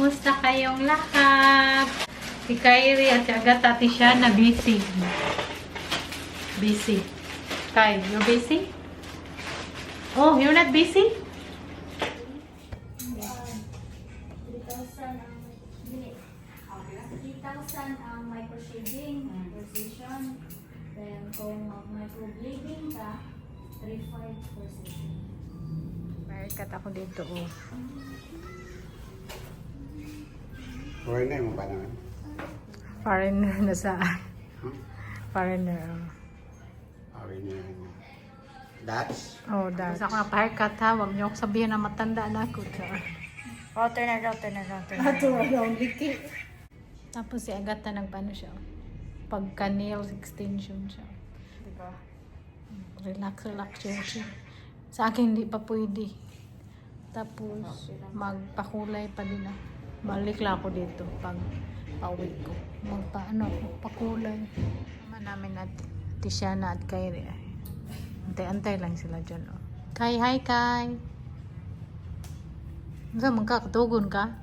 Kumusta kayong lahat? Si Kyrie at si Agatha, ati siya na busy. Busy. Kai, you busy? Oh, you're not busy? 3,000 ang microshading position. Then, kung microblading ka, 3,500 per session. Haircut ako dito, oh. Foreigner mo ba naman? Foreigner na saan? Huh? Foreigner, oh. Foreigner. Dutch? Oh, dahil ako na pa-haircut ha. Huwag niyo ako sabihin na matanda na ako. Router na. Tapos si Agatha nagpaano siya. Pagka-nail extension siya. Diba? Relax siya. Sa akin hindi pa pwede. Tapos magpakulay pa din na. Balik lang ako dito pag pauwi ko. Magpakulay. Naman namin at Tiziana at Kyrie. Antay-antay lang sila dyan. Oh. Kai, hi Kai! Saan magkakatugon ka?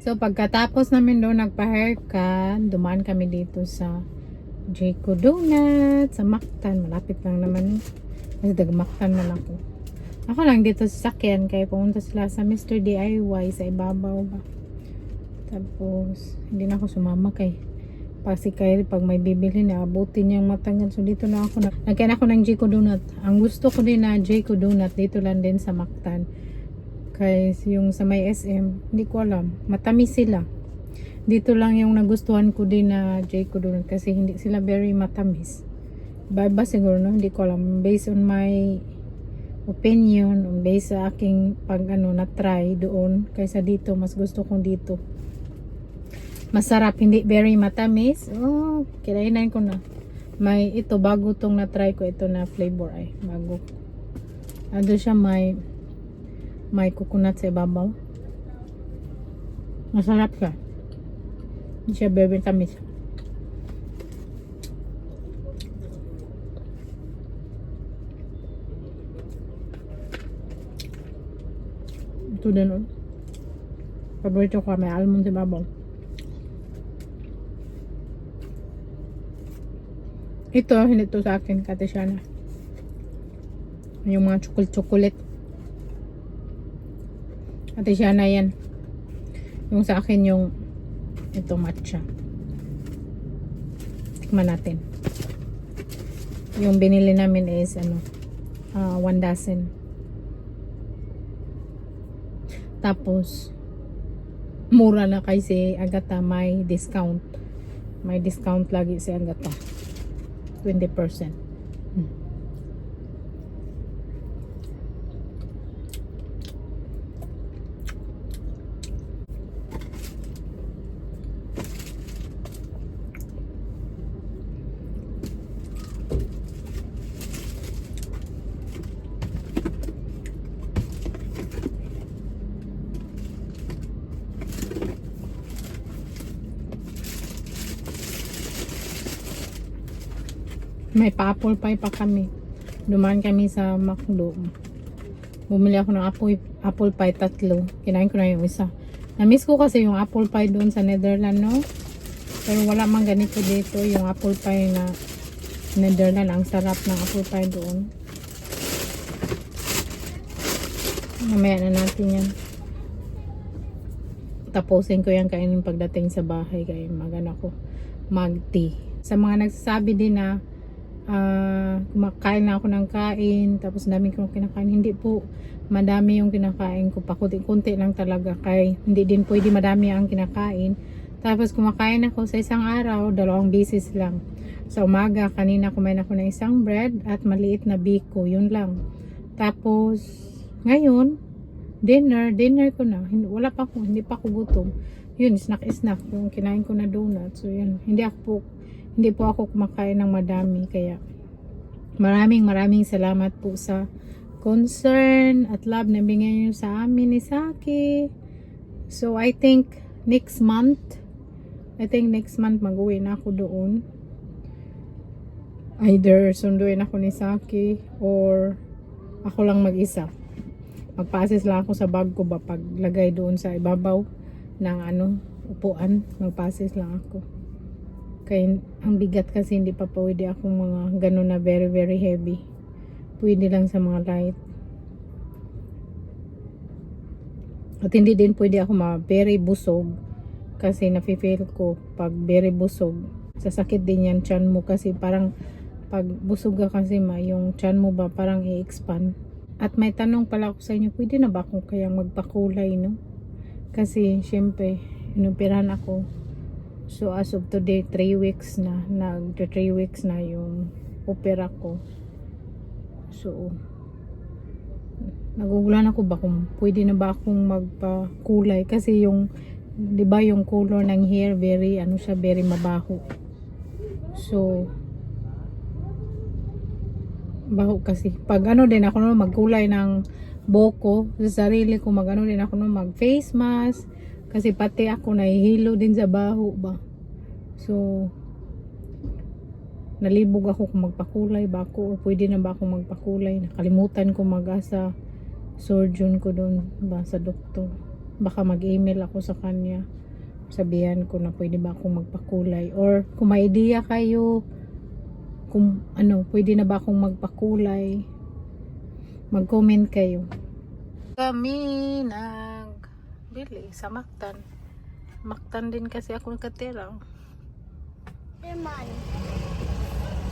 So, pagkatapos namin doon nagpa-haircut, dumaan kami dito sa Jayco Donut, sa Mactan. Malapit lang naman. Kasi dag-Mactan man ako. Ako lang dito sa sakyan, kaya pumunta sila sa Mr. DIY sa ibabaw ba. Tapos, hindi na ako sumama kay pag si Kyrie, pag may bibili na, abutin niyang matagal. So, dito na ako. Nagkain ako ng Jayco Donut. Ang gusto ko din na Jayco Donut, dito lang din sa Mactan. Kaya yung sa may SM, hindi ko alam. Matamis sila. Dito lang yung nagustuhan ko din na Jayco Donut kasi hindi sila very matamis. Iba siguro, no? Hindi ko alam. Based on my opinion, based sa aking na-try doon, kaysa dito, mas gusto kong dito. Masarap, hindi very matamis. Oh, kinainan ko na. May ito, bago tong na-try ko. Ito na flavor ay, bago. Ando siya may coconut sa ibabaw. Masarap siya. Hindi siya very matamis. Ito din, oh. Paborito ko, may almond sa ibabaw. Ito, hindi to sa akin, Kati Tiziana. Yung mga chocolate. Kati Tiziana yan. Yung sa akin yung ito matcha. Tikman natin. Yung binili namin is 1 dozen. Tapos mura na kasi Agatha may discount. May discount lagi si Agatha. 20%. May pa-apple pie pa kami. Dumaan kami sa McDo. Bumili ako ng apple pie 3. Kinain ko na yung isa. Na-miss ko kasi yung apple pie doon sa Netherlands, no? Pero wala man ganito dito. Yung apple pie na Netherlands. Ang sarap ng apple pie doon. Mamaya na natin yan. Tapusin ko yan kainin pagdating sa bahay. Kaya magana ko mag-tea. Sa mga nagsasabi din na kumakain na ako ng kain tapos dami ko kinakain, hindi po madami yung kinakain ko, pakunti-kunti lang talaga, kaya hindi din pwede madami ang kinakain. Tapos kumakain ako sa isang araw 2 beses lang. Sa umaga kanina kumain ako ng isang bread at maliit na biko, yun lang. Tapos ngayon dinner ko na, hindi pa ako gutom. Yun, snack yung kinain ko na donut. So yun, hindi po ako kumakain ng madami, kaya maraming salamat po sa concern at love na bigyan niyo sa amin ni Saki. So I think next month mag-uwi na ako doon. Either sunduin ako ni Saki or ako lang mag-isa. magpa-assist lang ako sa bag ko ba paglagay doon sa ibabaw ng upuan, magpa-assist lang ako. Kaya ang bigat kasi hindi pa pwede akong mga ganun na very very heavy. Pwede lang sa mga light. At hindi din pwede ako very busog kasi nafe-feel ko pag very busog, sasakit din yan tiyan mo kasi parang pag busog ka kasi yung tiyan mo ba parang i-expand. At may tanong pala ako sa inyo, pwede na ba akong kayang magpakulay, no? Kasi syempre inoperahan ako. So as of today 3 weeks na, 3 weeks na yung opera ko. So nagugulan ako ba kung pwede na ba akong magpakulay kasi yung 'di ba yung color ng hair very siya very mabaho. So baho kasi pag din ako magkulay ng buhok sa sarili ko, din ako mag face mask kasi pati ako nahihilo din sa baho ba. So nalibog ako kung magpakulay ba ako o pwede na ba akong magpakulay. Nakalimutan ko mag-asa surgeon ko doon ba sa doktor. Baka mag-email ako sa kanya, sabihan ko na pwede ba akong magpakulay, or kung may idea kayo kung pwede na ba akong magpakulay, mag-comment kayo. Kami nagbili sa Mactan. Mactan din kasi ako nakatira. Spider-Man.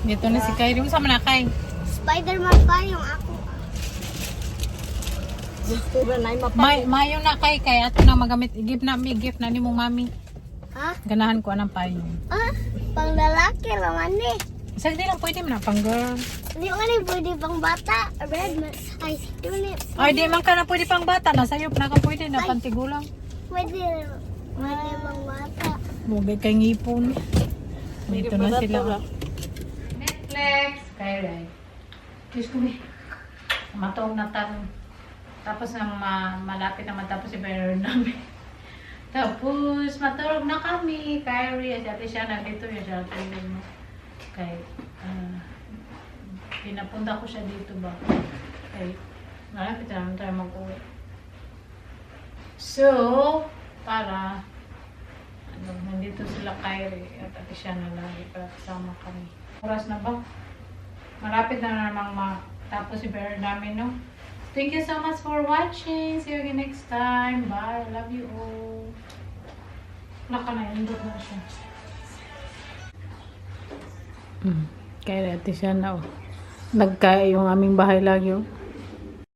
Dito na si Kyrie. Saan man na kay? Spider-Man pa yung ako. Mayo na kay ato na magamit. Gift na ni mong mami. Ha? Ganahan ko anang payo. Ah, pang lalaki naman eh. Isang di lang pwede man pang girl. Hindi ko na pwede pang bata. Red man. Ay, yun eh. Ay di man ka na pwede pang bata. Nasa iyo na ka pwede na pantigulang. Pwede. Pwede pang bata. Mugay kay ngipon. Dito na sila. Netflix. Kyrie. Diyos ko eh. Matong na tanong. Tapos nang malapit na matapos si Bayer namin. Tapos matulog na kami. Kyrie, ate siya nandito yung siya tulog mo. Kaya pinapunta ko siya dito ba. Kaya malapit na naman tayo mag-uwi. So, para nandito sila Kyrie at ate siya na lagi para kasama kami. Oras na ba? Malapit na namang matapos si Bayer namin, no? Thank you so much for watching. See you again next time. Bye. Love you all. Wala ka na. Indot na siya. Kaya natin siya na. Nagkaya yung aming bahay lagi.